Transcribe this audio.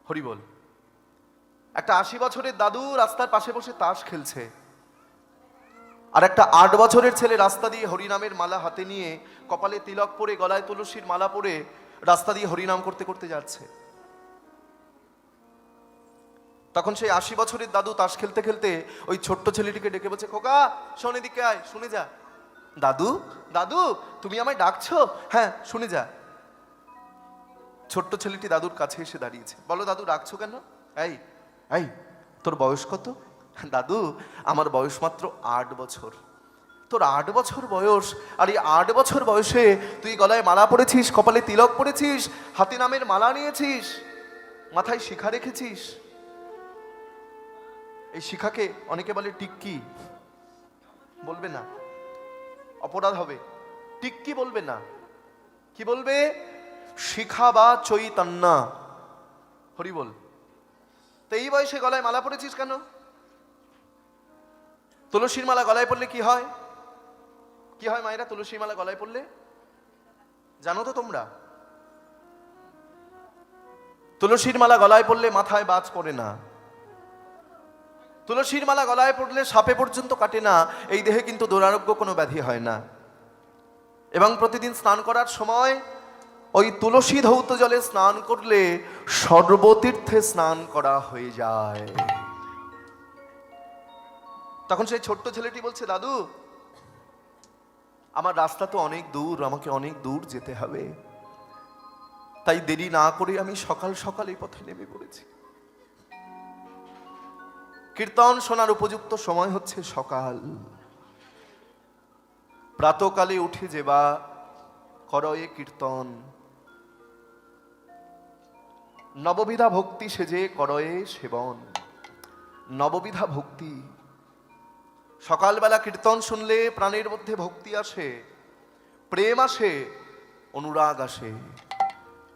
হরি বল। একটা 80 বছরের দাদু রাস্তার পাশে বসে তাস খেলছে, আর একটা 8 বছরের ছেলে রাস্তা দিয়ে হরিনামের মালা হাতে নিয়ে, কপালে তিলক পরে, গলায় তুলসীর মালা পরে রাস্তা দিয়ে হরিনাম করতে করতে যাচ্ছে। তখন সেই 80 বছরের দাদু তাস খেলতে খেলতে ওই ছোট্ট ছেলেটিকে ডেকে বলছে, খোকা শোন, এদিকে আয়, শুনে যা। দাদু, দাদু তুমি আমায় ডাকছো? হ্যাঁ, শুনে যা। ছোট্ট ছেলেটি দাদুর কাছে এসে দাঁড়িয়েছে। বলো দাদু, ডাকছো কেন? এই এই তোর বয়স কত? দাদু, আমার বয়স মাত্র 8 বছর। তোর 8 বছর বয়স, আর এই 8 বছর বয়সে তুই গলায় মালা পরেছিস, কপালে তিলক পরেছিস, হাতে নামের মালা নিয়েছিস, মাথায় শিখা রেখেছিস। এই শিখাকে অনেকে বলে টিক্কি। বলবে না, অপরাধ হবে। টিক্কি বলবে না, কি বলবে? শিখা বা চৈতন্য। হরি বল। তো এই বয়সে গলায় মালা পরেছিস কেন? তুলসীর মালা গলায় পড়লে কি হয়? কি হয় মায়েরা তুলসীর মালা গলায় পড়লে? জানো তো তোমরা? তুলসীর মালা গলায় পড়লে মাথায় বাজ পড়ে না, তুলসীর মালা গলায় পড়লে সাপে পর্যন্ত কাটে না, এই দেহে কিন্তু দুরারোগ্য কোনো ব্যাধি হয় না। এবং প্রতিদিন স্নান করার সময় ওই তুলসী ধৌত জলে স্নান করলে সর্বতীর্থে স্নান করা হয়ে যায়। তখন সেই ছোট্ট ছেলেটি বলছে, দাদু আমার রাস্তা তো অনেক দূর, আমাকে অনেক দূর যেতে হবে, তাই দেরি না করে আমি সকাল সকাল এই পথে নেমে পড়েছি। কীর্তন শোনার উপযুক্ত সময় হচ্ছে সকাল। প্রাতকালে উঠে যেবা করয়ে কীর্তন, নববিধা ভক্তি সেজে করয়ে সেবন। নববিধা ভক্তি, সকালবেলা কীর্তন শুনলে প্রাণের মধ্যে ভক্তি আসে, প্রেম আসে, অনুরাগ আসে।